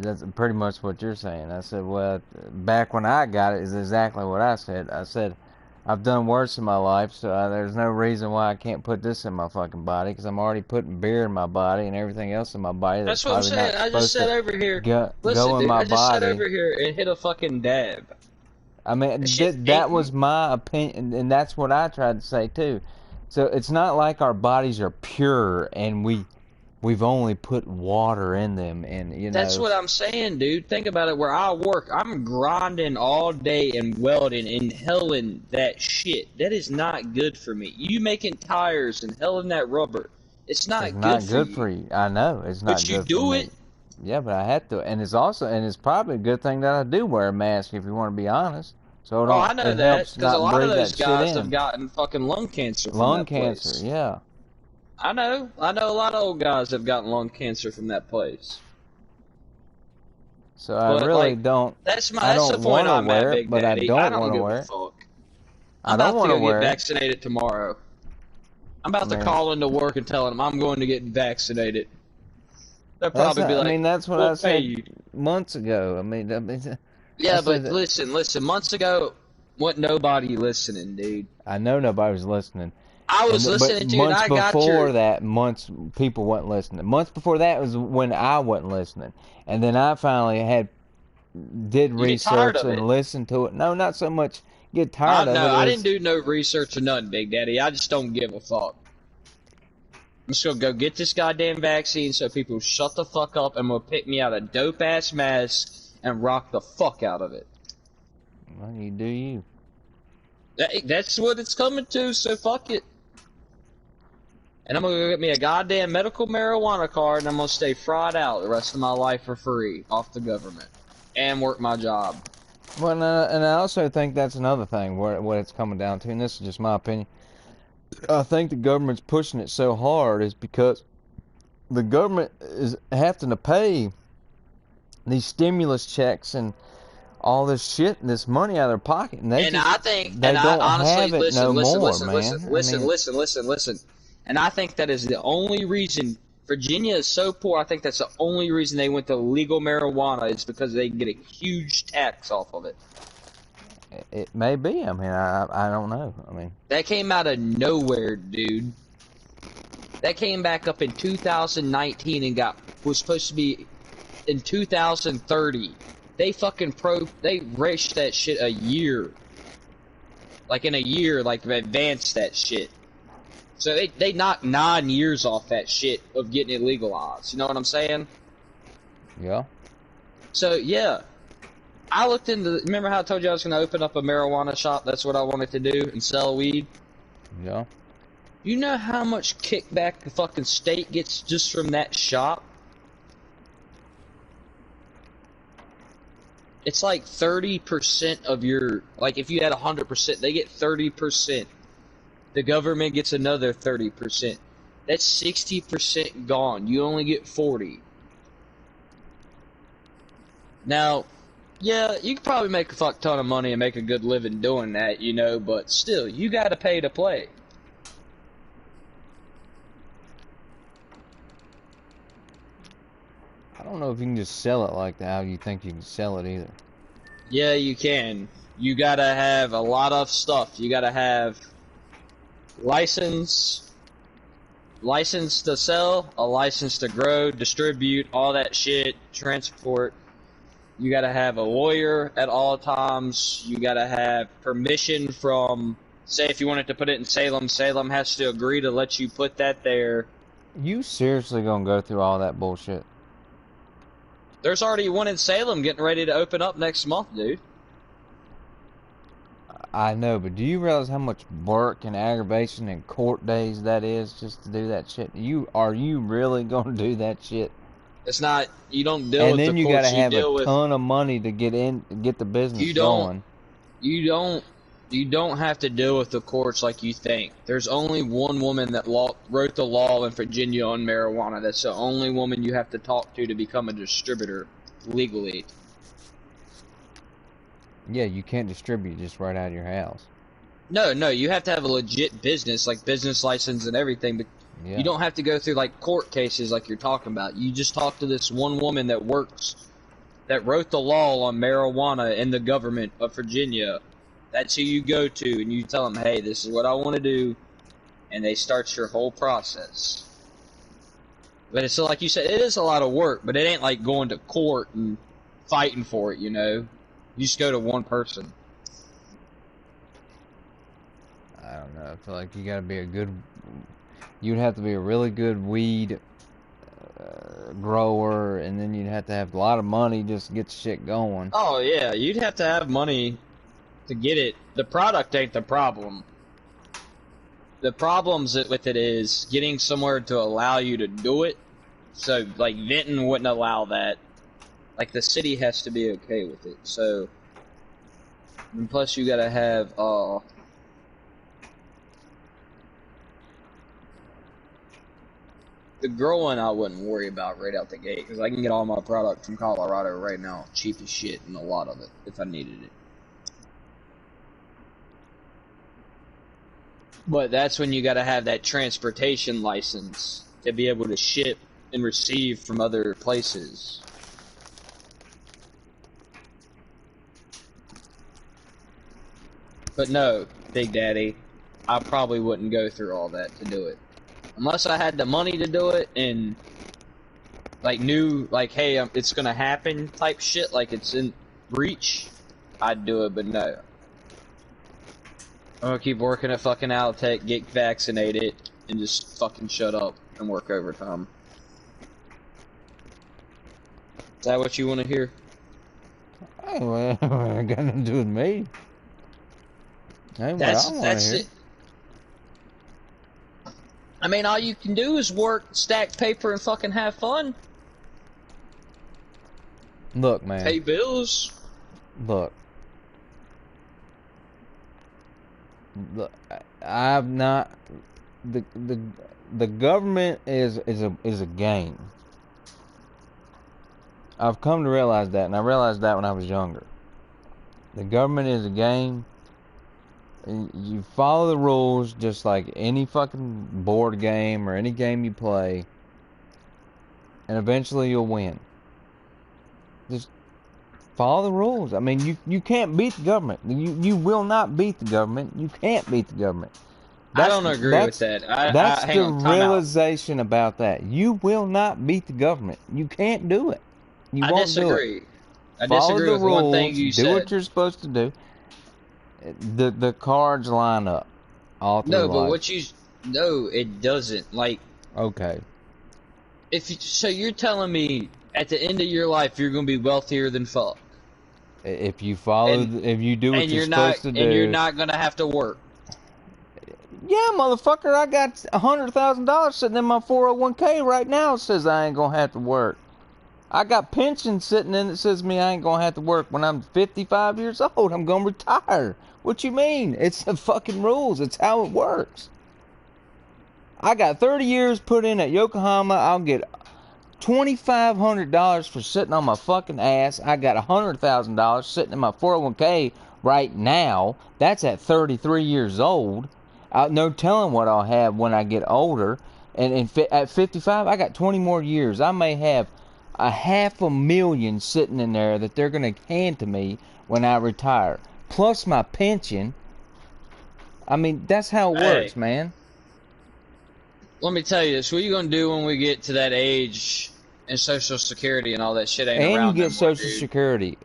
That's pretty much what you're saying. I said, well, back when I got it is exactly what I said. I said, I've done worse in my life, so there's no reason why I can't put this in my fucking body because I'm already putting beer in my body and everything else in my body that's That's what I'm probably saying. not I just supposed sat to over here. go Listen, in dude, my I just sat body. over here and hit a fucking dab. I That mean, shit that ain't. was my opinion, and that's what I tried to say too. So it's not like our bodies are pure and we've only put water in them, and That's what I'm saying, dude. Think about it. Where I work, I'm grinding all day and welding and helling that shit. That is not good for me. You making tires and helling that rubber. It's it's not good not for good you. for you. I know it's not But you good for do it. me. Yeah, but I had to, and it's probably a good thing that I do wear a mask if you want to be honest. So Oh, I know it that helps because a not lot of breathe those that shit guys have in. gotten fucking lung cancer from Lung that cancer, place. yeah. I know. I know a lot of old guys have gotten lung cancer from that place. So I But really like, don't. I that's the don't point want to I'm at, wear it, Big but I Daddy. I don't don't want to give a wear it. fuck. I'm I don't about to want to go get wear it. vaccinated tomorrow. I'm I about to mean, call into work and tell them I'm going to get vaccinated. They'll that's probably not, be I like, mean that's what "We'll I pay said you." months ago. I Yeah, said but that listen. Months ago, wasn't nobody listening, dude. I know nobody was listening. I was But listening to you, and months I got before your. that, months people wasn't listening. Months before that was when I wasn't listening, and then I finally did You get tired research of and it. listen to it. No, not so much get tired of it I didn't is do no research or nothing, Big Daddy. I just don't give a fuck. I'm just gonna go get this goddamn vaccine so people shut the fuck up and will pick me out a dope ass mask and rock the fuck out of it. well, you do you. That's what it's coming to, so fuck it. And I'm gonna go get me a goddamn medical marijuana card and I'm gonna stay fried out the rest of my life for free off the government. And work my job. Well, and I also think that's another thing where what it's coming down to, and this is just my opinion. I think the government's pushing it so hard is because the government is having to pay these stimulus checks and all this shit and this money out of their pocket, and And I think, and they I don't honestly, have it no more, man. I mean, listen. And I think that is the only reason Virginia is so poor. I think that's the only reason they went to legal marijuana is because they get a huge tax off of it. it may be. I mean, I don't know. I mean, That came out of nowhere, dude. That came back up in 2019 and was supposed to be in 2030. They rushed that shit a year. Like in a year, like advanced that shit. So they knocked 9 years off that shit of getting it legalized. You know what I'm saying? yeah, So yeah, I looked into. Remember how I told you I was going to open up a marijuana shop? That's what I wanted to do and sell weed. yeah. You know how much kickback the fucking state gets just from that shop? It's like 30% of your, like if you had 100%, they get 30%. The government gets another 30%. That's 60% gone. You only get 40. Now, yeah, you could probably make a fuck ton of money and make a good living doing that, you know, but still, you gotta pay to play. I don't know if you can just sell it like that. How you think you can sell it either? Yeah, you can. You gotta have a lot of stuff. You gotta have license to sell, a license to grow, distribute, all that shit, transport. You gotta have a lawyer at all times. You gotta have permission from, say if you wanted to put it in Salem, Salem has to agree to let you put that there. You seriously gonna go through all that bullshit? There's already one in Salem getting ready to open up next month, dude. I know, but do you realize how much work and aggravation and court days that is just to do that shit? Are you really gonna do that shit? It's not, you don't deal And with the then you gotta courts, you have a deal with, ton of money to get the business you don't, going. you don't, you don't have to deal with the courts like you think. There's only one woman that wrote the law in Virginia on marijuana. That's the only woman you have to talk to become a distributor legally. Yeah, you can't distribute just right out of your house. No, you have to have a legit business, like business license and everything, but Yeah. you don't have to go through like court cases like you're talking about. You just talk to this one woman that works that wrote the law on marijuana in the government of Virginia. That's who you go to, and you tell them, hey, this is what I want to do, and they start your whole process. But it's like you said, it is a lot of work, but it ain't like going to court and fighting for it, you know? You just go to one person. I don't know. I feel like you gotta be a good. You'd have to be a really good weed grower, and then you'd have to have a lot of money just to get the shit going. Oh, yeah, you'd have to have money to get it. The product ain't the problem. The problems with it is getting somewhere to allow you to do it. So, like, Vinton wouldn't allow that. Like, the city has to be okay with it. So, and plus you gotta have, the growing I wouldn't worry about right out the gate, because I can get all my product from Colorado right now, cheap as shit, and a lot of it, if I needed it. But that's when you gotta have that transportation license to be able to ship and receive from other places. But no, Big Daddy, I probably wouldn't go through all that to do it. Unless I had the money to do it and like knew like, hey, it's gonna happen type shit, like it's in reach, I'd do it. But no, I'm gonna keep working at fucking Altec, get vaccinated, and just fucking shut up and work overtime. Is that what you want to hear? Hey, well, it ain't got nothing to do with me. Hey, That's it. I mean, all you can do is work, stack paper, and fucking have fun. Look, man. Pay bills. Look. I've not. The government is a game. I've come to realize that, and I realized that when I was younger. The government is a game. You follow the rules just like any fucking board game or any game you play, and eventually you'll win. Just follow the rules. I mean, you can't beat the government. You will not beat the government. You can't beat the government. I don't agree with that. That's the realization about that. You will not beat the government. You can't do it. You won't disagree. do it. I Follow disagree the with rules, one thing you said. Do what you're supposed to do. The cards line up all through No, but life. no, it doesn't. Like, okay, so you're telling me at the end of your life you're gonna be wealthier than fuck. If you follow, if you do what you're supposed to do, and you're not gonna have to work. Yeah, motherfucker, I got $100,000 sitting in my 401k right now. It says I ain't gonna have to work. I got pension sitting in it says me I ain't gonna have to work when I'm 55 years old. I'm gonna retire. What you mean? It's the fucking rules. It's how it works. I got 30 years put in at Yokohama. I'll get $2,500 for sitting on my fucking ass. I got $100,000 sitting in my 401k right now. That's at 33 years old. No telling what I'll have when I get older. And at 55, I got 20 more years. I may have $500,000 sitting in there that they're going to hand to me when I retire. Plus my pension. I mean, that's how it works, man. Let me tell you this. What are you going to do when we get to that age and Social Security and all that shit ain't around and you get no more, Social dude. Security.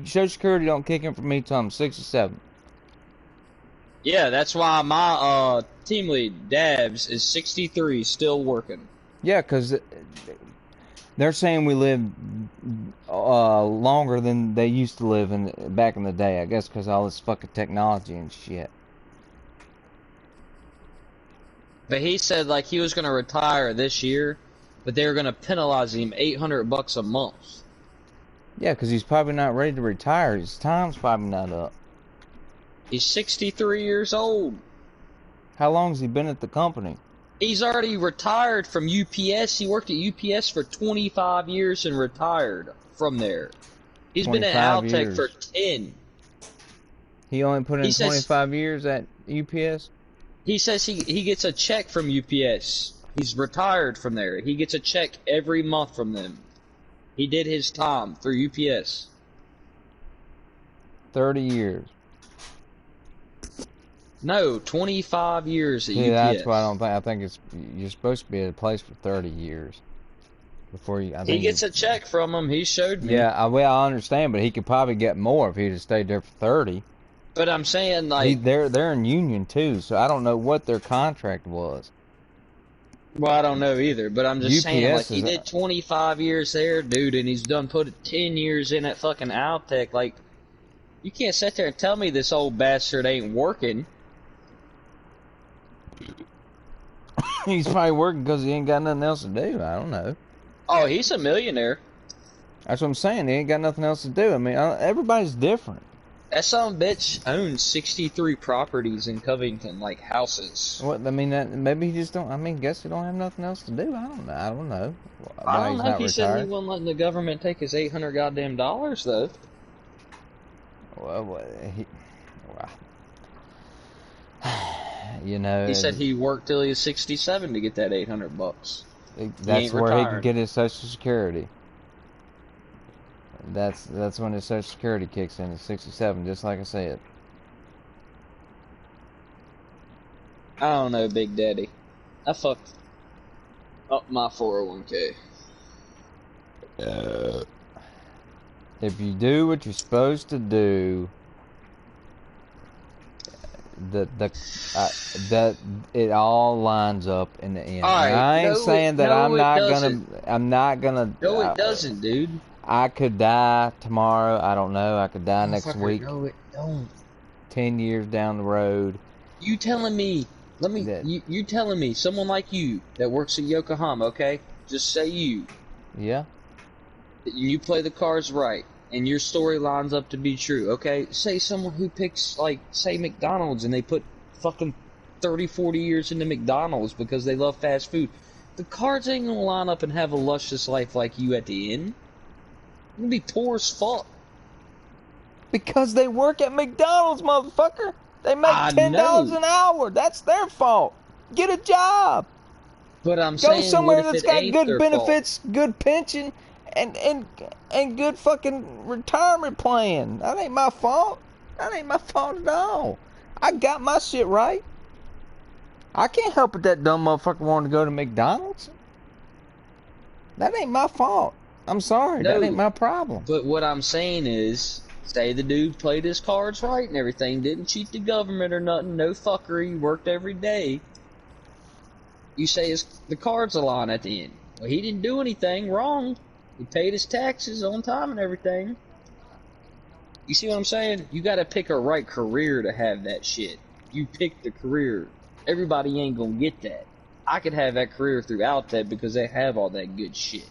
Social Security don't kick in for me till I'm 67. Yeah, that's why my team lead, Dabs, is 63, still working. Yeah, because they're saying we live longer than they used to live back in the day. I guess because all this fucking technology and shit. But he said like he was going to retire this year, but they were going to penalize him $800 a month. Yeah, because he's probably not ready to retire. His time's probably not up. He's 63 years old. How long has he been at the company? He's already retired from UPS. He worked at UPS for 25 years and retired from there. He's been at Altec for 10. He only put in 25 years at UPS? He says he gets a check from UPS. He's retired from there. He gets a check every month from them. He did his time through UPS. 30 years. No, 25 years at See, that's what I UPS. don't think. I think you're supposed to be at a place for 30 years before you. I He think you. gets a check from him. He showed me. Yeah, well, I understand, but he could probably get more if he'd have stayed there for 30. But I'm saying, like, They're in union too, so I don't know what their contract was. well, I don't know either. But I'm just saying, like, UPS he is. did 25 years there, dude, and he's done put 10 years in at fucking Altec. Like, you can't sit there and tell me this old bastard ain't working. He's probably working because he ain't got nothing else to do. I don't know. Oh, he's a millionaire. That's what I'm saying. He ain't got nothing else to do. I mean, everybody's different. That son of a bitch owns 63 properties in Covington, like houses. What I mean, that maybe he just don't. I mean, guess he don't have nothing else to do. I don't know. I don't know. I Why don't he's know. not He said he retired. wasn't letting the government take his 800 goddamn dollars though. Well, he, you know, He said he worked till he was 67 to get that 800 bucks. that's ain't where he can retired. get his Social Security. That's when his Social Security kicks in at 67, just like I said. I don't know, Big Daddy. I fucked up my 401k. If you do what you're supposed to do, that it all lines up in the end. All right, And I ain't no, saying that no, it I'm doesn't. not gonna. No, it doesn't, dude. I could die tomorrow. I don't know. I could die next Motherfucker, week. no, it don't. 10 years down the road. You telling me? That You telling me someone like you that works at Yokohama? Okay, just say you. yeah. You play the cards right, and your story lines up to be true. Okay, say someone who picks like say McDonald's and they put fucking 30, 40 years into McDonald's because they love fast food. The cards ain't gonna line up and have a luscious life like you at the end. You're gonna be poor as fuck. Because they work at McDonald's, motherfucker. They make I $10 know, an hour. That's their fault. Get a job. but I'm Go saying, what somewhere if that's it got ain't good their fault? benefits, good pension, and good fucking retirement plan. That ain't my fault. That ain't my fault at all. I got my shit right. I can't help it that dumb motherfucker wanted to go to McDonald's. That ain't my fault. I'm sorry. That ain't No, my problem. but what I'm saying is, say the dude played his cards right and everything, didn't cheat the government or nothing, no fuckery, worked every day. You say the cards align at the end. Well, he didn't do anything wrong. He paid his taxes on time and everything. You see what I'm saying? You gotta pick a right career to have that shit. You pick the career. Everybody ain't gonna get that. I could have that career throughout that because they have all that good shit.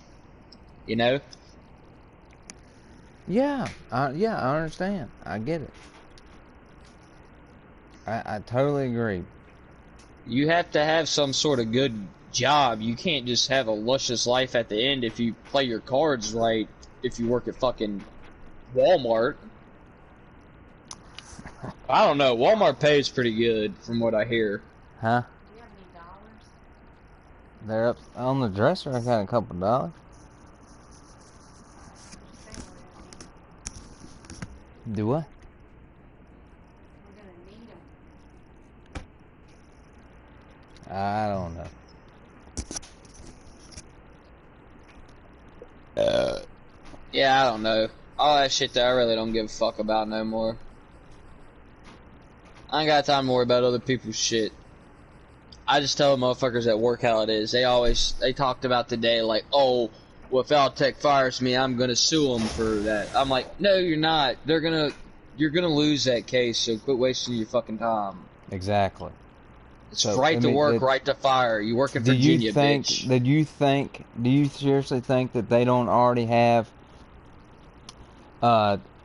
You know? Yeah, I understand. I get it. I totally agree. You have to have some sort of good job. You can't just have a luscious life at the end if you play your cards right, if you work at fucking Walmart. I don't know. Walmart pays pretty good from what I hear. Huh? They're up on the dresser. I got a couple dollars. Do what? I don't know. Yeah, I don't know. All that shit that I really don't give a fuck about no more. I ain't got time to worry about other people's shit. I just tell motherfuckers at work how it is. They talked about today like, oh, well, if Altec fires me, I'm gonna sue them for that. I'm like, no, you're not. You're gonna lose that case, so quit wasting your fucking time. Exactly. It's So, right I to mean, work, right to fire. You work in do you Virginia, think? bitch. Do you seriously think that they don't already have counter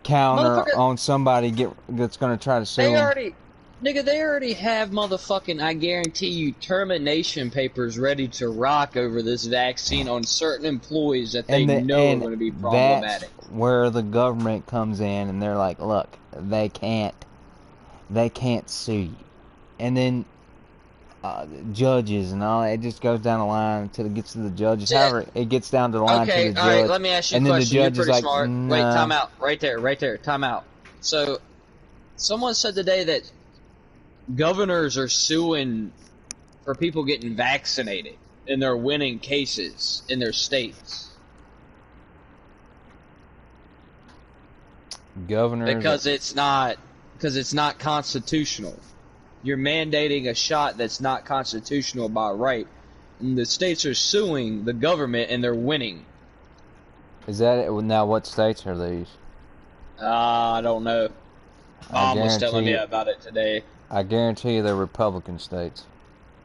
Motherfucker, on somebody that's gonna try to sue they them? already have motherfucking, I guarantee you, termination papers ready to rock over this vaccine on certain employees that they know are And going to be that's problematic. where the government comes in, and they're like, look, they can't sue you. And then judges and all. It just goes down the line until it gets to the judges. Yeah. However, it gets down to the line to Okay, the all right. judge, Let me ask you a and then the question. You're judge is pretty like, smart. Wait, "Nah." time out. Right there. Time out. So, someone said today that governors are suing for people getting vaccinated, and they're winning cases in their states Governors, because it's not constitutional. You're mandating a shot that's not constitutional by right, and the states are suing the government, and they're winning. is that it? Now, what states are these? I don't know. I Mom was telling guarantee me you, about it today. I guarantee you, they're Republican states.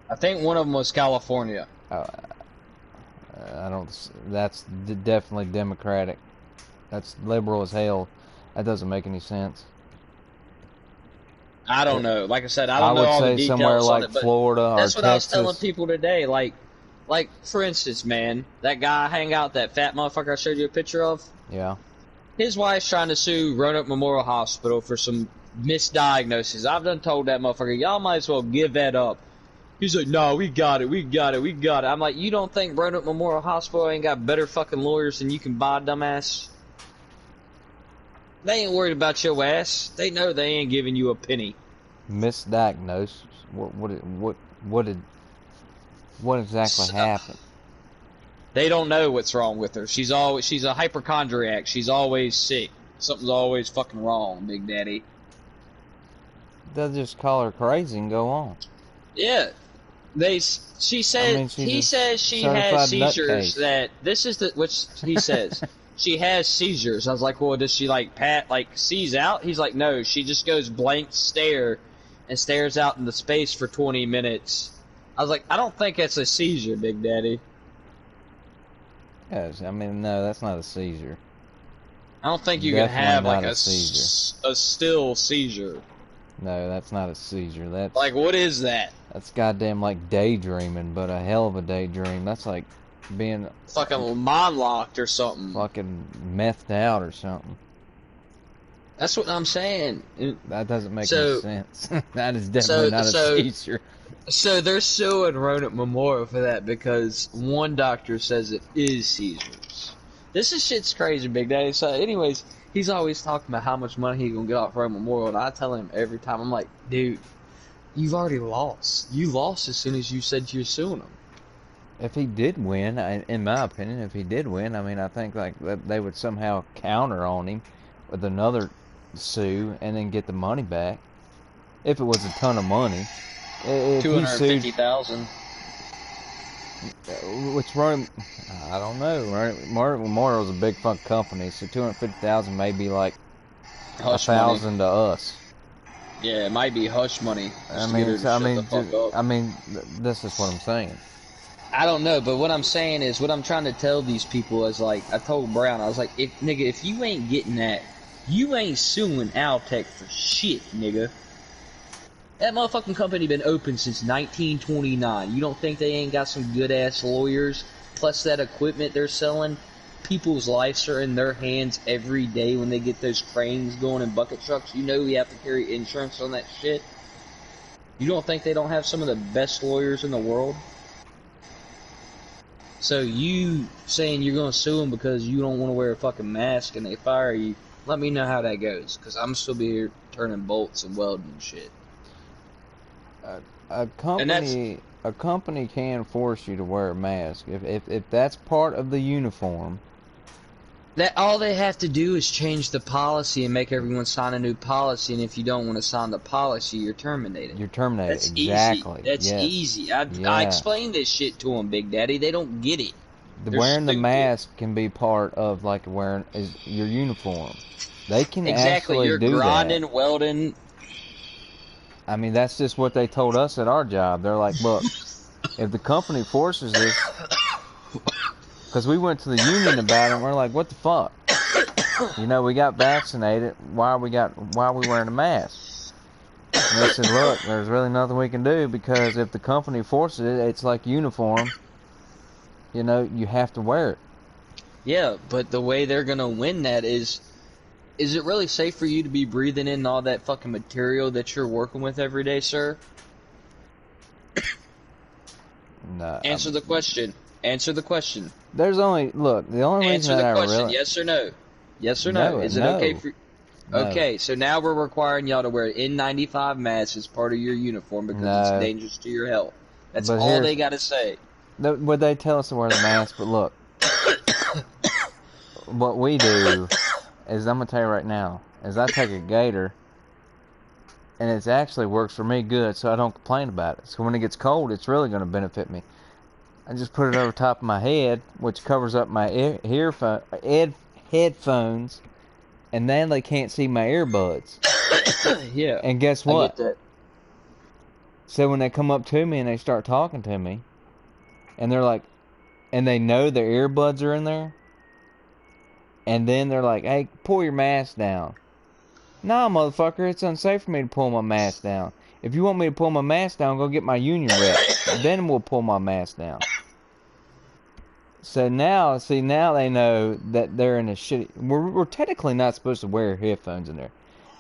I think one of them was California. Uh, I don't. That's definitely Democratic. That's liberal as hell. That doesn't make any sense. I don't know. Like I said, I I don't know would all the say somewhere details on like it, but Florida or that's what I was telling Texas. people today. Like for instance, man, that guy I hang out, that fat motherfucker I showed you a picture of. Yeah. His wife's trying to sue Roanoke Memorial Hospital for some misdiagnosis. I've done told that motherfucker, y'all might as well give that up. He's like, no, we got it. I'm like, you don't think Roanoke Memorial Hospital ain't got better fucking lawyers than you can buy, dumbass? They ain't worried about your ass. They know they ain't giving you a penny. Misdiagnosed. What exactly happened? They don't know what's wrong with her. She's a hypochondriac. She's always sick. Something's always fucking wrong, Big Daddy. They'll just call her crazy and go on. Yeah. He says she has seizures. That this is which he says she has seizures. I was like, well, does she seize out? He's like, no, she just goes blank stare and stares out into space for 20 minutes. I was like, I don't think it's a seizure, Big Daddy. Yes, I mean, no, that's not a seizure. I don't think you Definitely can have like not a seizure. a still seizure. No, that's not a seizure. That's Like, what is that? That's goddamn like daydreaming, but a hell of a daydream. That's like being Fucking mind locked or something. fucking methed out or something. That's what I'm saying. That doesn't make any sense. That is definitely not a seizure. So they're suing Roanoke Memorial for that because one doctor says it is seizures. This shit's crazy, Big Daddy. So anyways, he's always talking about how much money he's gonna get off Roanoke Memorial, and I tell him every time, I'm like, dude, you've already lost. You lost as soon as you said you're suing him. If he did win, in my opinion, if he did win, I mean, I think like they would somehow counter on him with another sue and then get the money back. If it was a ton of money. $250,000. Which Roanoke, I don't know. Roanoke Memorial's a big fuck company, so $250,000 may be like $1,000 to us. Yeah, it might be hush money. I mean, this is what I'm saying. I don't know, but what I'm saying is, what I'm trying to tell these people is, like, I told Brown, I was like, if you ain't getting that, you ain't suing Altec for shit, nigga. That motherfucking company been open since 1929. You don't think they ain't got some good-ass lawyers? Plus that equipment they're selling? People's lives are in their hands every day when they get those cranes going in bucket trucks. You know we have to carry insurance on that shit. You don't think they don't have some of the best lawyers in the world? So you saying you're going to sue them because you don't want to wear a fucking mask and they fire you, let me know how that goes. Because I'm still be here turning bolts and welding and shit. A company can force you to wear a mask if that's part of the uniform. That all they have to do is change the policy and make everyone sign a new policy, and if you don't want to sign the policy, you're terminated. You're terminated. That's exactly. Easy. That's easy. I explained this shit to them, Big Daddy. They don't get it. Wearing the mask can be part of like wearing your uniform. They can actually you're do grinding, that. welding. I mean, that's just what they told us at our job. They're like, look, if the company forces this, because we went to the union about it, and we're like, what the fuck? You know, we got vaccinated. Why are we wearing a mask? And they said, look, there's really nothing we can do because if the company forces it, it's like uniform. You know, you have to wear it. Yeah, but the way they're gonna win that is it really safe for you to be breathing in all that fucking material that you're working with every day, sir? No. Answer the question. Answer the question. There's only look. The only reason Answer that the I question. really Yes or no? Yes or no? no Is it okay no for? no Okay, so now we're requiring y'all to wear N95 masks as part of your uniform because it's no. dangerous to your health. That's But all here's they gotta say. would they tell us to wear the mask? But look, what we do is I'm gonna tell you right now is I take a gator and it actually works for me good, so I don't complain about it. So when it gets cold, it's really gonna benefit me. I just put it over top of my head, which covers up my headphones, and then they can't see my earbuds. Yeah, And guess I get what? that. So when they come up to me and they start talking to me, and they're like, and they know their earbuds are in there, and then they're like, hey, pull your mask down. Nah, motherfucker, it's unsafe for me to pull my mask down. If you want me to pull my mask down, go get my union rep. Then we'll pull my mask down. So now, see, now they know that they're in a shitty... We're technically not supposed to wear headphones in there.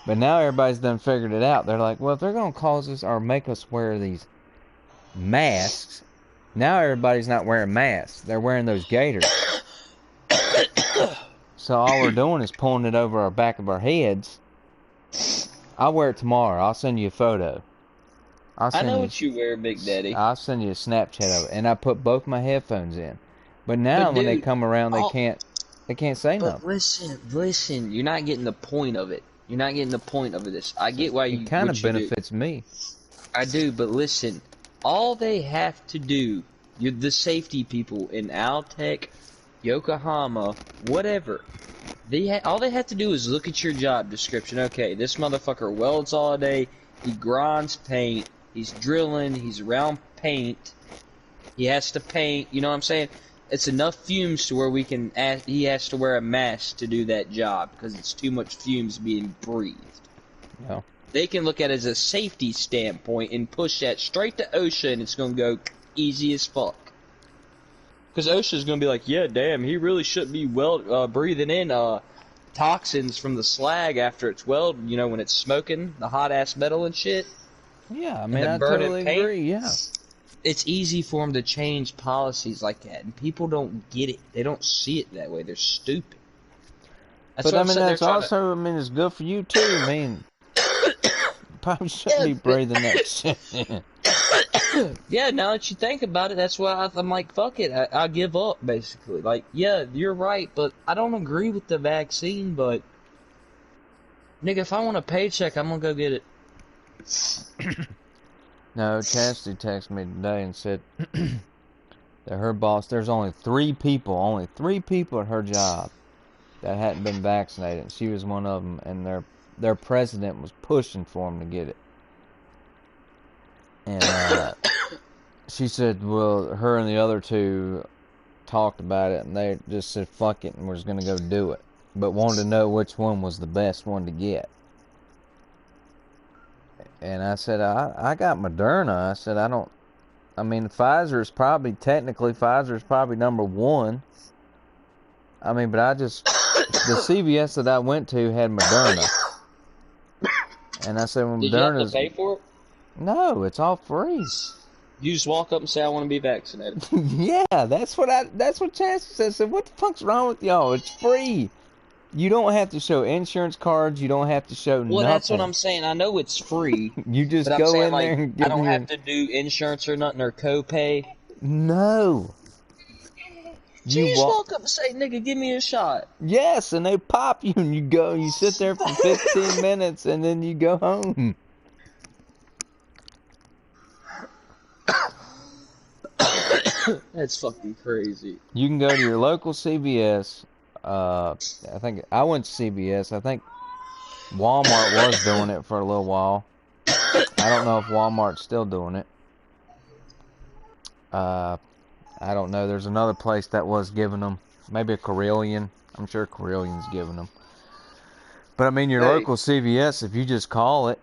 But now everybody's done figured it out. They're like, well, if they're going to cause us or make us wear these masks, now everybody's not wearing masks. They're wearing those gaiters. So all we're doing is pulling it over our back of our heads. I'll wear it tomorrow. I'll send you a photo. I know what you wear, Big Daddy. I'll send you a Snapchat of it. And I put both my headphones in. But now But when they dude, come around, they can't say but nothing. listen, you're not getting the point of it. You're not getting the point of this. I get why It you kind what of you do. benefits me. I do, but listen, all they have to do, you're the safety people in Altec, Yokohama, whatever. All they have to do is look at your job description. Okay, this motherfucker welds all day. He grinds paint. He's drilling. He's around paint. He has to paint. You know what I'm saying? It's enough fumes to where we can. He has to wear a mask to do that job because it's too much fumes being breathed. No. They can look at it as a safety standpoint and push that straight to OSHA, and it's going to go easy as fuck. Because OSHA's going to be like, yeah, damn, he really shouldn't be breathing in toxins from the slag after it's welded, you know, when it's smoking, the hot-ass metal and shit. Yeah, I And mean, the I burning totally paint. agree, yeah. It's easy for them to change policies like that, and people don't get it. They don't see it that way. They're stupid. That's But what I I'm mean, sitting there that's trying also, I mean, it's good for you too. I mean, probably shouldn't Yeah, be breathing that shit in. yeah, now that you think about it, that's why I'm like, fuck it, I give up, basically. Like, yeah, you're right, but I don't agree with the vaccine, but, nigga, if I want a paycheck, I'm gonna go get it. No, Chastity texted me today and said that her boss, there's only three people at her job that hadn't been vaccinated. And she was one of them, and their president was pushing for them to get it. And she said, well, her and the other two talked about it, and they just said, fuck it, and we're just going to go do it. But wanted to know which one was the best one to get. And I said, I got Moderna. I said, I mean, Pfizer's probably number one. I mean, but the CVS that I went to had Moderna. And I said, well, Did you have to Moderna's... pay for it? No, it's all free. You just walk up and say, I want to be vaccinated. Yeah, that's what Chastity said. I said, what the fuck's wrong with y'all? It's free. You don't have to show insurance cards. You don't have to show Well, nothing. that's what I'm saying. I know it's free. You just but I'm go saying, in like, there and I give don't them have to do insurance or nothing or copay. No. So you just walk up and say, nigga, give me a shot. Yes, and they pop you and you sit there for 15 minutes and then you go home. That's fucking crazy. You can go to your local CVS. I think I went to CVS. I think Walmart was doing it for a little while. I don't know if Walmart's still doing it. I don't know. There's another place that was giving them. Maybe a Carillion. I'm sure Carillion's giving them. But I mean, your local CVS, if you just call it,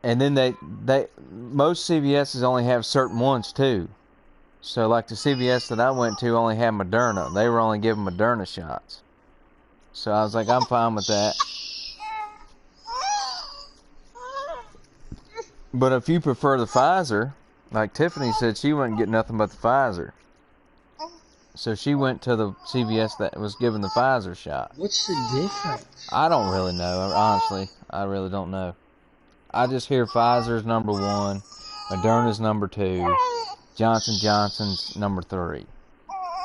and then most CVS's only have certain ones too. So like the CVS that I went to only had Moderna. They were only giving Moderna shots. So I was like, I'm fine with that. But if you prefer the Pfizer, Like Tiffany said, she wouldn't get nothing but the Pfizer. So she went to the CVS that was giving the Pfizer shot. What's the difference? I don't really know, honestly. I really don't know. I just hear Pfizer's number 1, Moderna's number 2, Johnson Johnson's number 3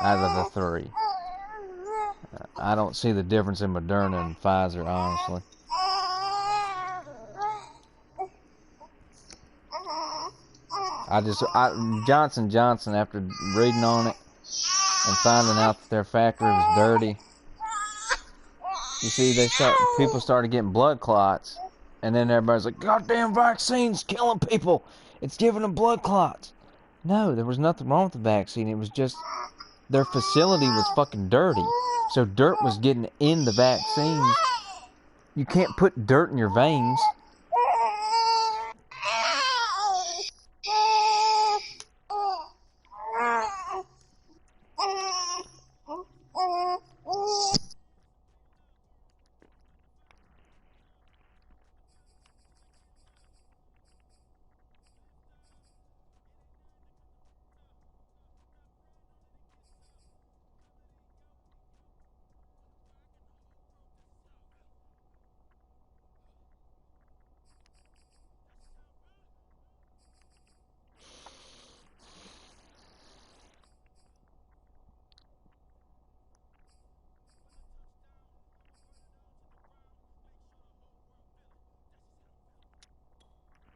out of the 3. I don't see the difference in Moderna and Pfizer, honestly. Johnson Johnson, after reading on it and finding out that their factory was dirty, you see, people started getting blood clots, and then everybody's like, "Goddamn vaccine's killing people! It's giving them blood clots." No, there was nothing wrong with the vaccine. It was just their facility was fucking dirty, so dirt was getting in the vaccines. You can't put dirt in your veins.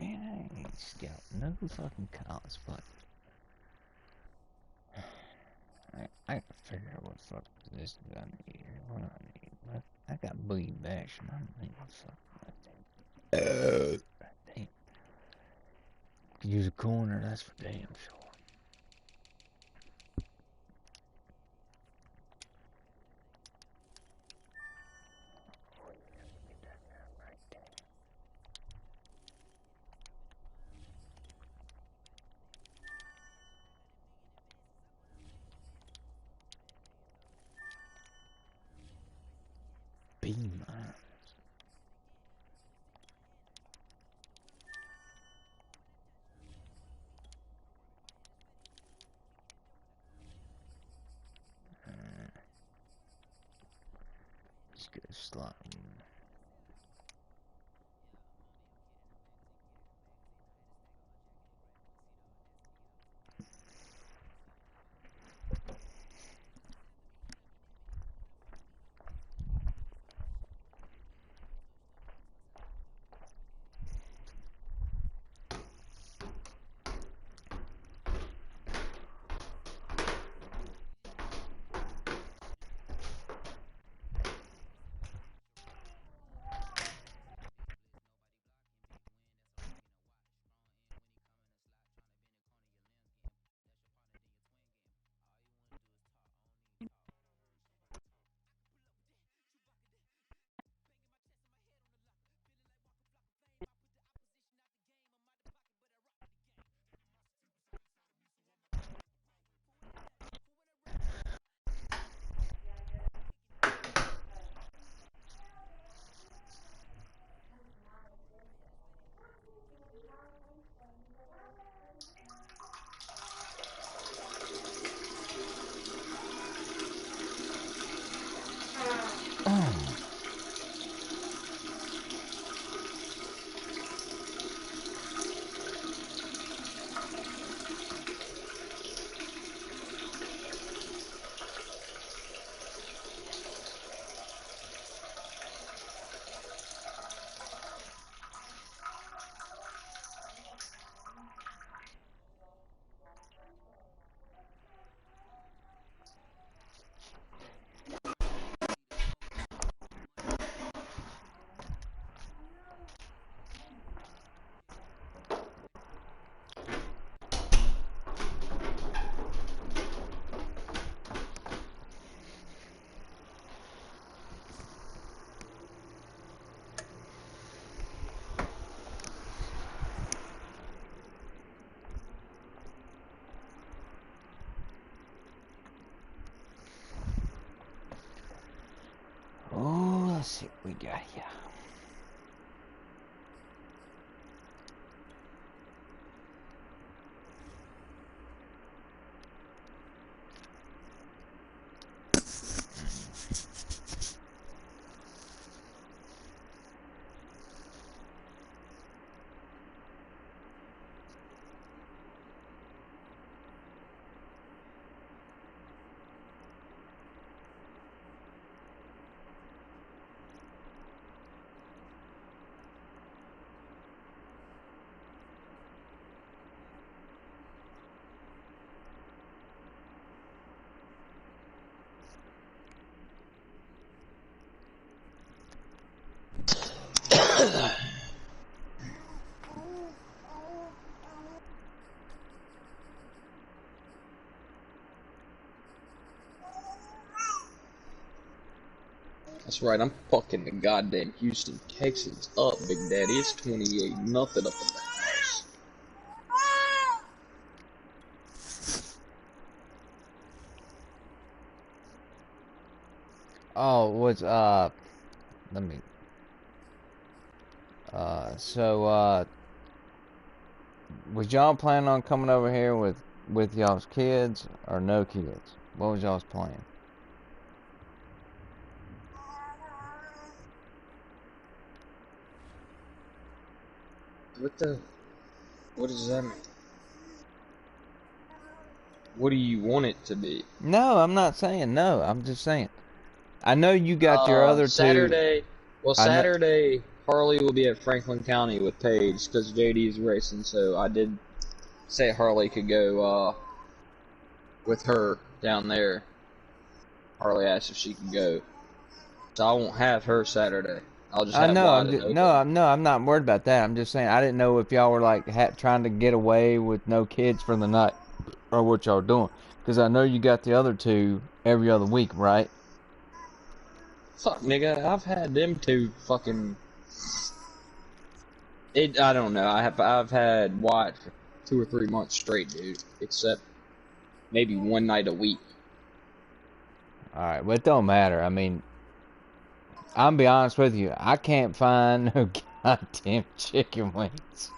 Man, I ain't got no fucking college, but I can figure out what the fuck this is I need here. What I need. I got boogie bash and I don't need what the fuck. Damn. Could use a corner, that's for damn sure. Be mine. Let's get a slot. Oh, let's see what we got here. That's right, I'm fucking the goddamn Houston Texans up, Big Daddy. It's 28 nothing up in the house. Oh, what's let me was y'all planning on coming over here with y'all's kids or no kids? What was y'all's plan? What does that mean? What do you want it to be? No, I'm not saying no. I'm just saying. I know you got your other two. Saturday. Well, I know. Saturday, Harley will be at Franklin County with Paige because JD is racing. So I did say Harley could go with her down there. Harley asked if she could go, so I won't have her Saturday. I'll just I have know. Wyatt I'm and just, Oakland. I'm not worried about that. I'm just saying. I didn't know if y'all were like trying to get away with no kids for the night, or what y'all doing. Because I know you got the other two every other week, right? Fuck, nigga, I've had them two fucking. I don't know. I've had Wyatt for 2 or 3 months straight, dude. Except maybe one night a week. All right, but it don't matter. I mean, I'm be honest with you. I can't find no goddamn chicken wings.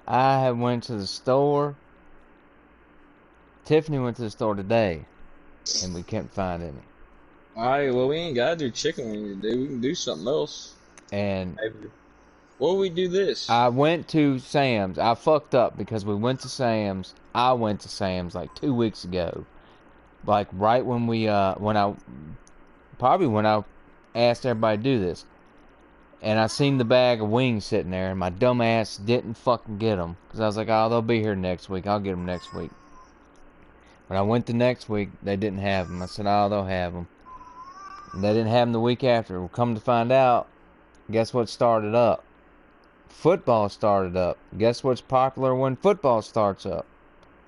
I have went to the store. Tiffany went to the store today, and we can't find any. Alright, well, we ain't gotta do chicken wings, dude. We can do something else. And Maybe. What would we do this? I went to Sam's. I fucked up because we went to Sam's. I went to Sam's like 2 weeks ago. Like right when when I asked everybody to do this. And I seen the bag of wings sitting there, and my dumb ass didn't fucking get them. Because I was like, oh, they'll be here next week. I'll get them next week. When I went the next week, they didn't have them. I said, oh, they'll have them. And they didn't have them the week after. Well, come to find out, guess what started up? Football started up. Guess what's popular when football starts up?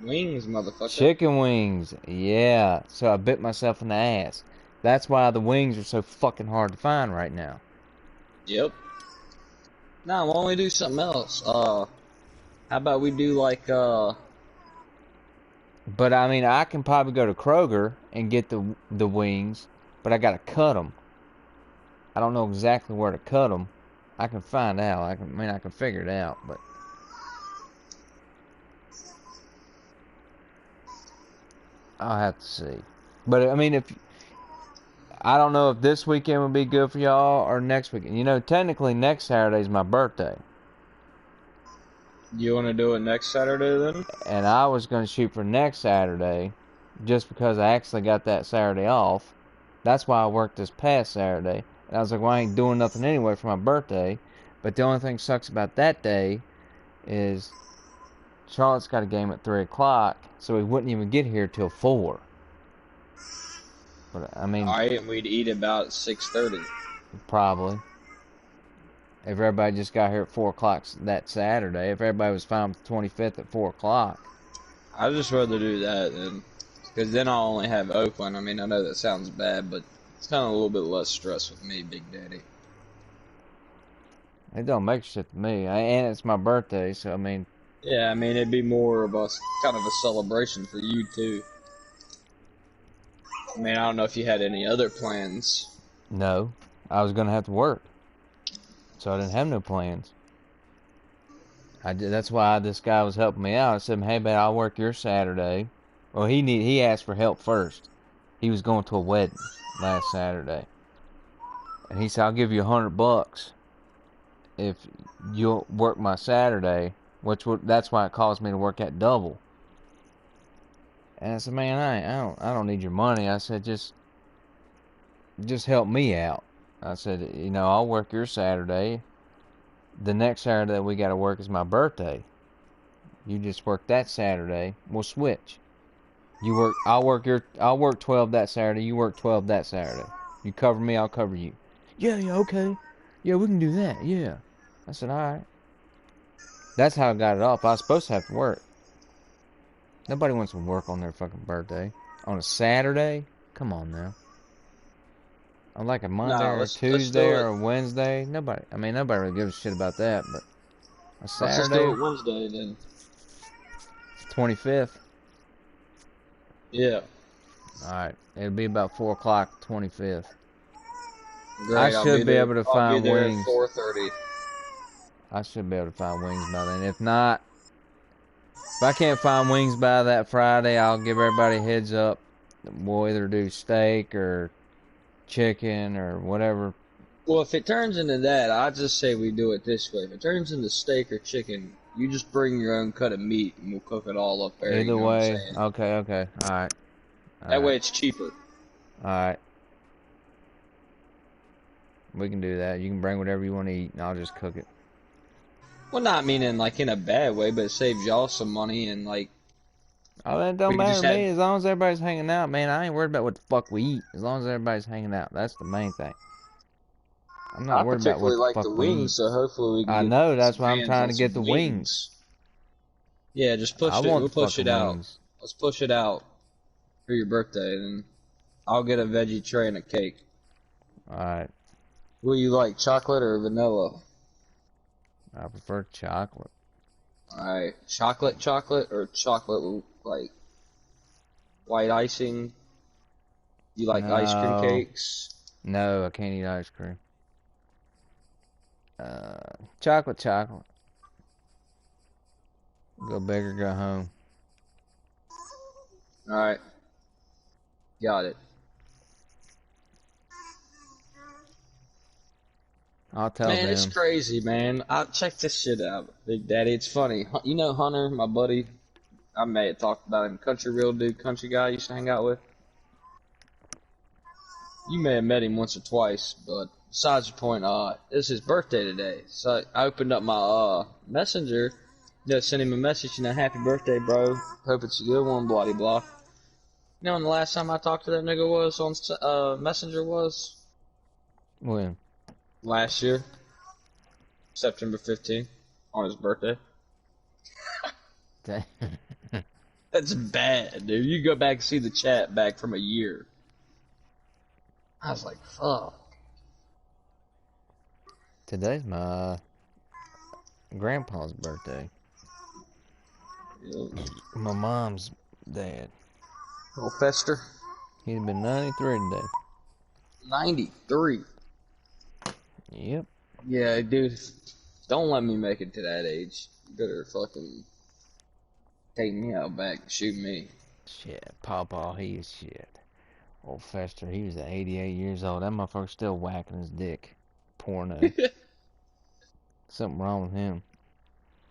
Wings, motherfucker. Chicken wings. Yeah. So I bit myself in the ass. That's why the wings are so fucking hard to find right now. Yep. Nah, why don't we do something else? How about we do like, But I mean, I can probably go to Kroger and get the wings, but I gotta cut them. I don't know exactly where to cut them. I can find out. I can figure it out, but I'll have to see. But I mean, if I don't know if this weekend would be good for y'all or next weekend. You know, technically next Saturday is my birthday, you want to do it next Saturday then? and I was gonna shoot for next Saturday, just because I actually got that Saturday off. That's why I worked this past Saturday. And I was like, well, I ain't doing nothing anyway for my birthday. But the only thing sucks about that day is Charlotte's got a game at 3 o'clock, so we wouldn't even get here till 4. But I mean, Alright, and we'd eat about 6:30. probably. If everybody just got here at 4 o'clock that Saturday, if everybody was fine with the 25th at 4 o'clock. I'd just rather do that then. Because then I'll only have Oakland. I mean, I know that sounds bad, but it's kind of a little bit less stress with me, Big Daddy. It don't make shit to me. And it's my birthday, so I mean. Yeah, I mean, it'd be more of a kind of a celebration for you, too. I mean, I don't know if you had any other plans. No. I was going to have to work. So I didn't have no plans. That's why this guy was helping me out. I said, hey, man, I'll work your Saturday. Well, he asked for help first. He was going to a wedding last Saturday. And he said, I'll give you $100 if you'll work my Saturday, that's why it caused me to work at double. And I said, man, I don't need your money. I said, just help me out. I said, I'll work your Saturday. The next Saturday that we got to work is my birthday. You just work that Saturday. We'll switch. I'll work 12 that Saturday. You work 12 that Saturday. You cover me, I'll cover you. Yeah, okay. Yeah, we can do that. Yeah. I said, all right. That's how I got it off. I was supposed to have to work. Nobody wants to work on their fucking birthday. On a Saturday? Come on now. On like a Monday No, or a let's Tuesday do or it. a Wednesday. Nobody, I mean, nobody really gives a shit about that, but a Let's just do Saturday, it Wednesday then. 25th. Yeah. Alright, it'll be about 4 o'clock, 25th. I Great. should be able to I'll be find there at wings. 4:30. I should be able to find wings by then. If not, if I can't find wings by that Friday, I'll give everybody a heads up. We'll either do steak or chicken or whatever. Well, if it turns into that, I just say we do it this way. If it turns into steak or chicken, you just bring your own cut of meat and we'll cook it all up there. You Either know what I'm way, saying? okay, okay. Alright, That alright, way it's cheaper. alright. We can do that. You can bring whatever you want to eat and I'll just cook it. Well, not meaning like in a bad way, but it saves y'all some money and like Oh, that don't we can matter just to have. me as long as everybody's hanging out, man. I ain't worried about what the fuck we eat. As long as everybody's hanging out. That's the main thing. I'm not I worried about what particularly the like the fuck we eat. wings, so hopefully we can I get know, that's some why I'm hands trying on to get the some wings. wings. Yeah, just I push it. want We'll the push it fucking out. wings. Let's push it out for your birthday, and I'll get a veggie tray and a cake. Alright, Will you like chocolate or vanilla? I prefer chocolate. Alright, chocolate or chocolate with like white icing. You like ice cream No, cakes? no, I can't eat ice cream. Chocolate, chocolate. Go big or go home. Alright, got it. I'll tell Man, it's them. crazy, man. I'll check this shit out, Big Daddy. It's funny. You know Hunter, my buddy? I may have talked about him. Country real dude, country guy I used to hang out with. You may have met him once or twice, but besides the point, it's his birthday today. So I opened up my messenger, sent him a message, happy birthday, bro. Hope it's a good one, blah blah blah. You know when the last time I talked to that nigga was on Messenger was? When? Last year, September 15th, on his birthday. That's bad, dude. You go back and see the chat back from a year. I was like, fuck. Today's my grandpa's birthday. My mom's dad. Little Fester. He's been 93 today. 93. Yep. Yeah, dude. Don't let me make it to that age. You better fucking take me out back and shoot me. Shit, Pawpaw, he is shit. Old Fester, he was 88 years old. That motherfucker's still whacking his dick. Porno. Something wrong with him.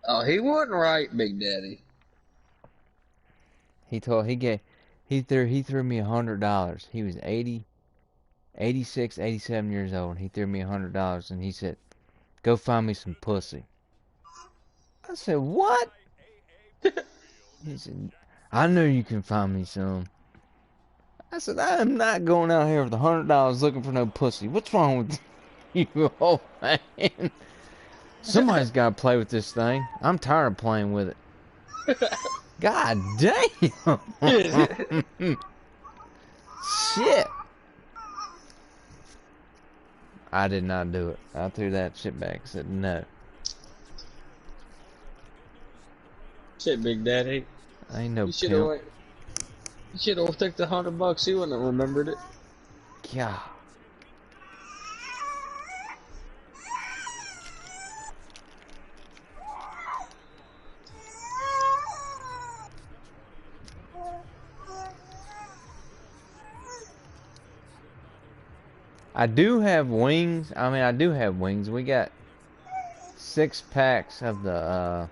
Oh, he wasn't right, Big Daddy. He threw me $100. He was 86, 87 years old. He threw me $100 and he said, "Go find me some pussy." I said, "What?" He said, "I know you can find me some." I said, "I am not going out here with $100 looking for no pussy. What's wrong with you, old man? Somebody's got to play with this thing. I'm tired of playing with it." God damn. Shit. I did not do it. I threw that shit back and said no. Shit, Big Daddy. I ain't no You should pimp. have You should have took the $100. He wouldn't have remembered it. God. I do have wings. I mean, I do have wings. We got 6 packs of the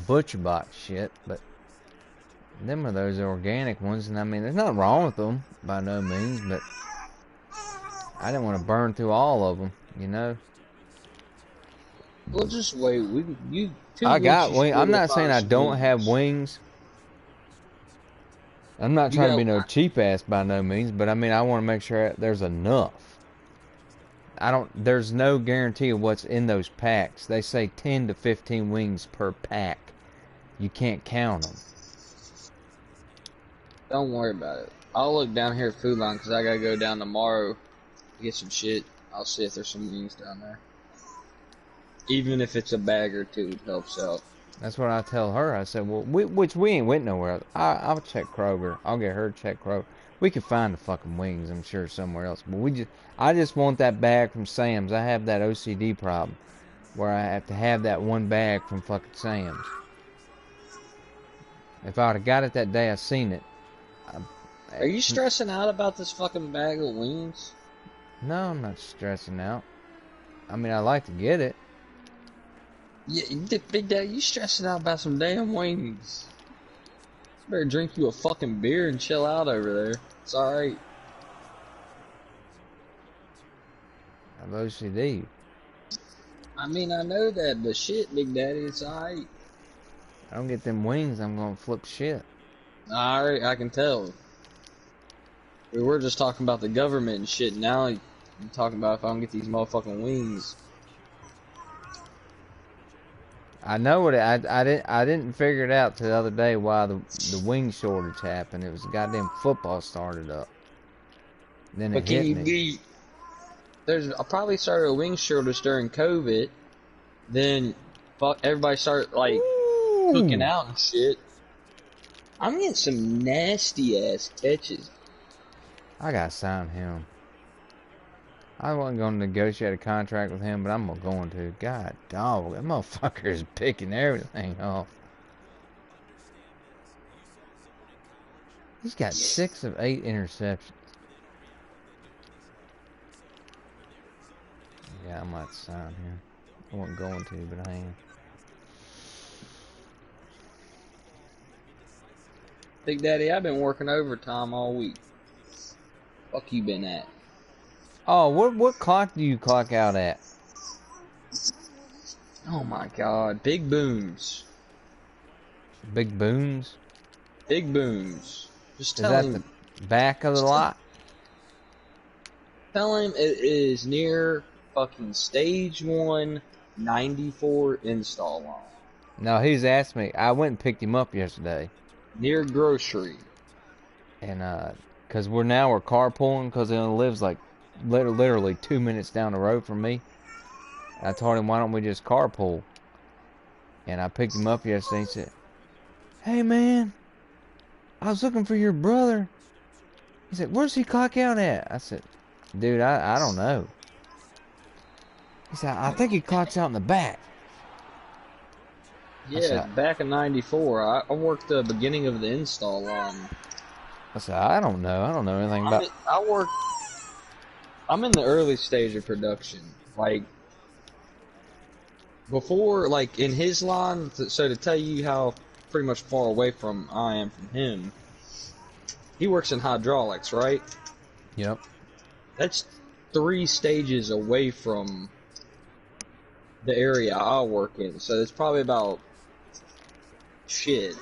Butcher Box shit, but them are those organic ones, and I mean, there's nothing wrong with them by no means, but I didn't want to burn through all of them, you know. We'll just wait. You 2 I weeks. got You should wings. be I'm able to not saying find I some don't have wings. I'm not You trying to be got. no cheap ass by no means, but I mean, I want to make sure there's enough. There's no guarantee of what's in those packs. They say 10 to 15 wings per pack. You can't count them. Don't worry about it. I'll look down here at Food Line because I gotta go down tomorrow get some shit. I'll see if there's some wings down there. Even if it's a bag or two, it helps out. That's what I tell her. I said, well, we ain't went nowhere. I'll check Kroger. I'll get her to check Kroger. We could find the fucking wings, I'm sure, somewhere else. But I just want that bag from Sam's. I have that OCD problem where I have to have that one bag from fucking Sam's. If I would have got it that day I seen it. Are you stressing out about this fucking bag of wings? No, I'm not stressing out. I mean, I like to get it. Yeah, Big Daddy, you stressing out about some damn wings. You better drink you a fucking beer and chill out over there. It's alright. I have OCD. I mean, I know that, but shit, Big Daddy, it's alright. I don't get them wings, I'm gonna flip shit. Alright, I can tell. We were just talking about the government and shit. Now you're talking about if I don't get these motherfucking wings. I know what I didn't figure it out till the other day why the wing shortage happened. It was the goddamn football started up. Then it But can hit you me. be? I probably started a wing shortage during COVID. Then, fuck, everybody started like cooking Ooh. out and shit. I'm getting some nasty ass catches. I gotta sign him. I wasn't gonna negotiate a contract with him, but I'm going to. God dog, that motherfucker is picking everything off. He's got 6 of 8 interceptions. Yeah, I might sign him. I wasn't going to, but I am. Big Daddy, I've been working overtime all week. Fuck you been at? Oh, what clock do you clock out at? Oh my god, big booms. Big Booms? Big booms. Just Is tell that the him. back of the lot? Tell him it is near fucking stage 1, 94 install line. No, he's asked me. I went and picked him up yesterday. Near grocery. And, cause we're carpooling, cause he only lives like literally 2 minutes down the road from me. I told him, why don't we just carpool? And I picked him up yesterday. He said, hey man, I was looking for your brother. He said, where's he clock out at? I said, dude, I don't know. He said, I think he clocks out in the back. Yeah, back in 94. I worked the beginning of the install line. I said, I don't know. I don't know anything about... I'm in the early stage of production. Like, before, like, in his line, so to tell you how pretty much far away from I am from him, he works in hydraulics, right? Yep. That's 3 stages away from the area I work in, so it's probably about shit.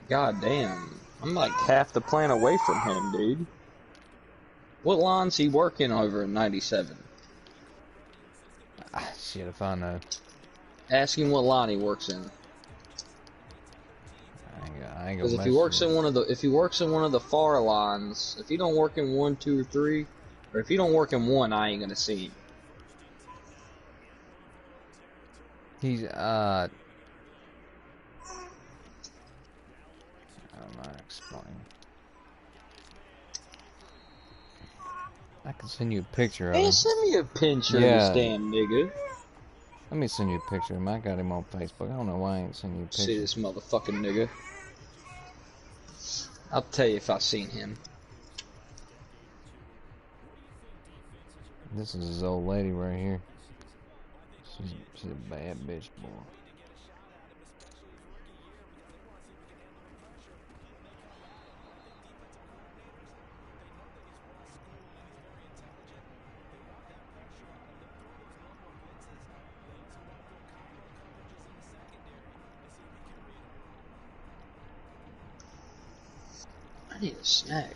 God damn. I'm like half the plant away from him, dude. What line's he working over in 97? Shit, if I know. Ask him what line he works in. I ain't Because gonna if he works in one of the far lines, if he don't work in 1, 2, or 3, or if he don't work in 1, I ain't gonna see him. He's, I don't know how to explain. I can send you a picture of him. Man, send me a picture of this damn nigga. Let me send you a picture of him. I got him on Facebook. I don't know why I ain't sending you a picture. See this motherfucking nigga. I'll tell you if I seen him. This is his old lady right here. She's a bad bitch, boy. I need a snack.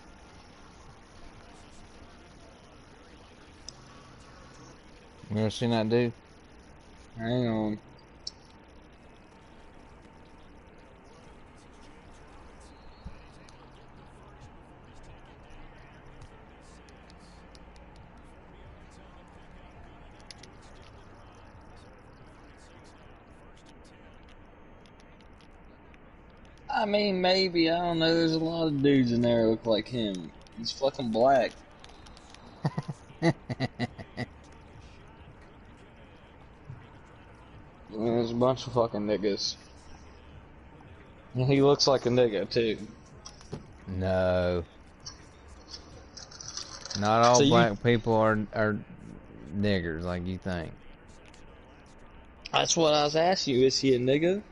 You ever seen that dude? Hang on. I mean, maybe. I don't know. There's a lot of dudes in there that look like him. He's fucking black. There's a bunch of fucking niggas. And he looks like a nigga, too. No. Not all So you... black people are niggers like you think. That's what I was asking you. Is he a nigga?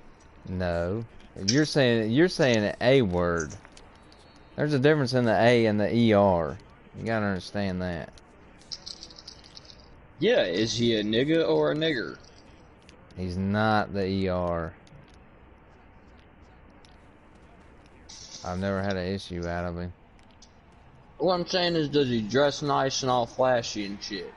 No. You're saying an A word. There's a difference in the A and the ER. You gotta understand that. Yeah, is he a nigga or a nigger? He's not the ER. I've never had an issue out of him. What I'm saying is, does he dress nice and all flashy and shit?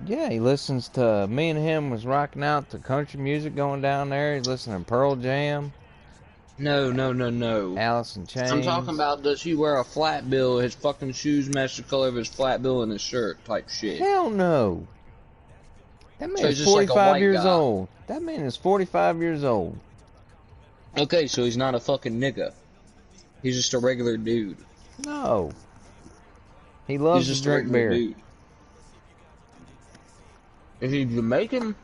Yeah, he listens to, me and him was rocking out to country music going down there. He's listening to Pearl Jam, No, no, no, no. Alice in I'm talking Chains. about, does he wear a flat bill, his fucking shoes match the color of his flat bill and his shirt type shit? Hell no. That man So is he's just like a 45 white years guy. old. That man is 45 years old. Okay, so he's not a fucking nigga. He's just a regular dude. No. He He's loves to just a drink regular beer. dude. Is he Jamaican?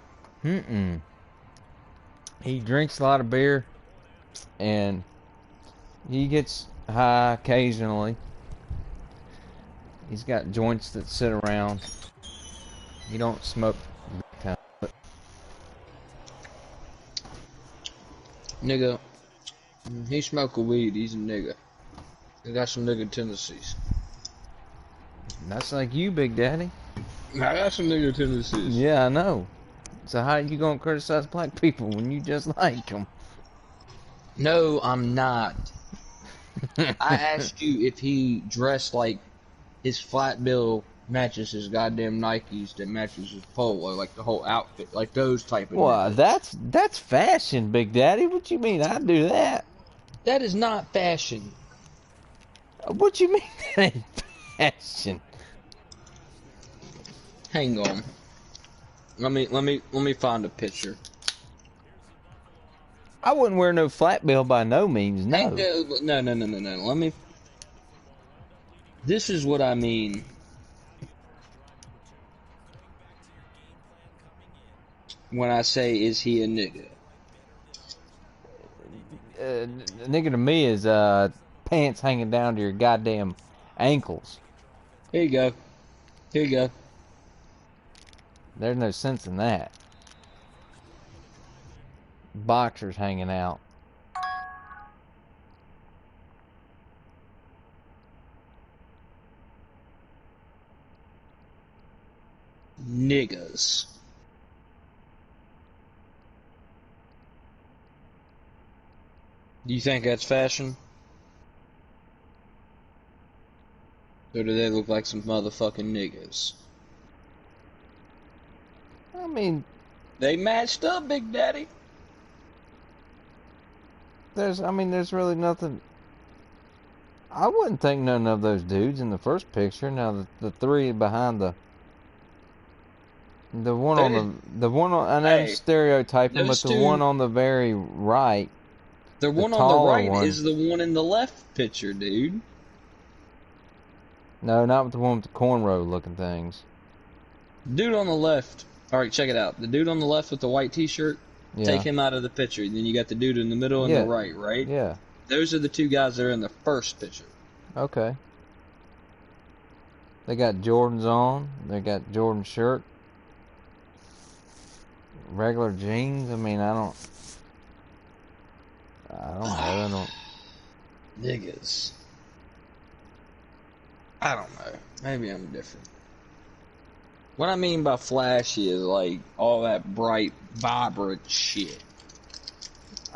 Mm-mm. He drinks a lot of beer, and he gets high occasionally. He's got joints that sit around. He don't smoke. Nigga. He smoke a weed, he's a nigga. He got some nigga tendencies. That's like you, Big Daddy. I got some nigga tendencies. Yeah, I know. So how you gonna criticize black people when you just like them? No, I'm not. I asked you if he dressed like his flat bill matches his goddamn Nikes that matches his polo, like the whole outfit, like those type of Well, niggas. that's fashion, Big Daddy. What you mean I do that? That is not fashion. What you mean that ain't fashion? Hang on. Let me find a picture. I wouldn't wear no flat bill by no means, no. No. Let me. This is what I mean. When I say, is he a nigga? Nigga to me is pants hanging down to your goddamn ankles. Here you go. Here you go. There's no sense in that. Boxers hanging out. Niggas. Do you think that's fashion? Or do they look like some motherfucking niggas? I mean, They matched up, Big Daddy. there's really nothing. I wouldn't think none of those dudes in the first picture. Now the three behind the one on the one on, and I'm Hey, stereotyping, but those the one two, on the very right, the the one on the taller right one. is the one in the left picture, dude. No, not with the one with the cornrow looking things. Dude on the left. Alright, check it out. The dude on the left with the white t-shirt, Yeah. take him out of the picture. And then you got the dude in the middle and Yeah. the right, right? Yeah. Those are the two guys that are in the first picture. Okay. They got Jordans on. They got Jordan shirt. Regular jeans. I mean, I don't know. I don't. Niggas. I don't know. Maybe I'm different. What I mean by flashy is like all that bright, vibrant shit.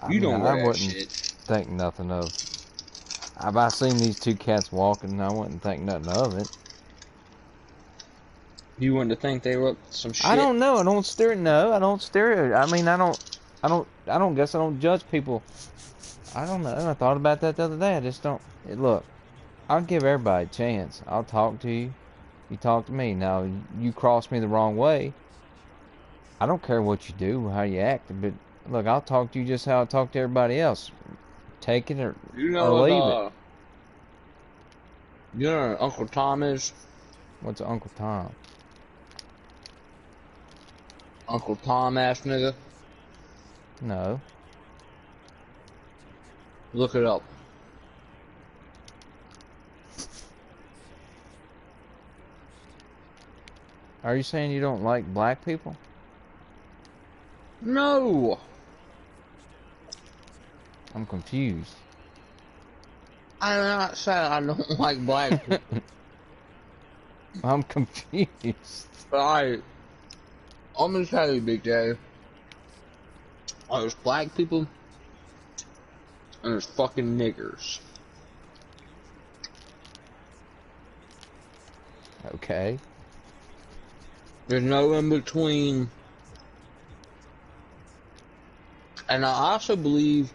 I You mean, don't I wear that wouldn't shit. think nothing of. If I seen these two cats walking, I wouldn't think nothing of it. You wouldn't think they look some shit. I don't know. I don't stare. No, I don't stare. I mean, I don't guess I don't judge people. I don't know. I thought about that the other day. I just don't. Look, I'll give everybody a chance. I'll talk to you. You talk to me. Now, you cross me the wrong way. I don't care what you do, how you act, but Look, I'll talk to you just how I talk to everybody else. Take it You or know what, leave it. you know what Uncle Tom is? What's Uncle Tom? Uncle Tom ass nigga? No. Look it up. Are you saying you don't like black people? No! I'm confused. I'm not saying I don't like black people. I'm confused. But I'm gonna tell you, Big J. There's black people, and there's fucking niggers. Okay. There's no in between. And I also believe,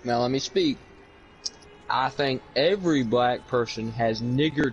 now let me speak, I think every black person has nigger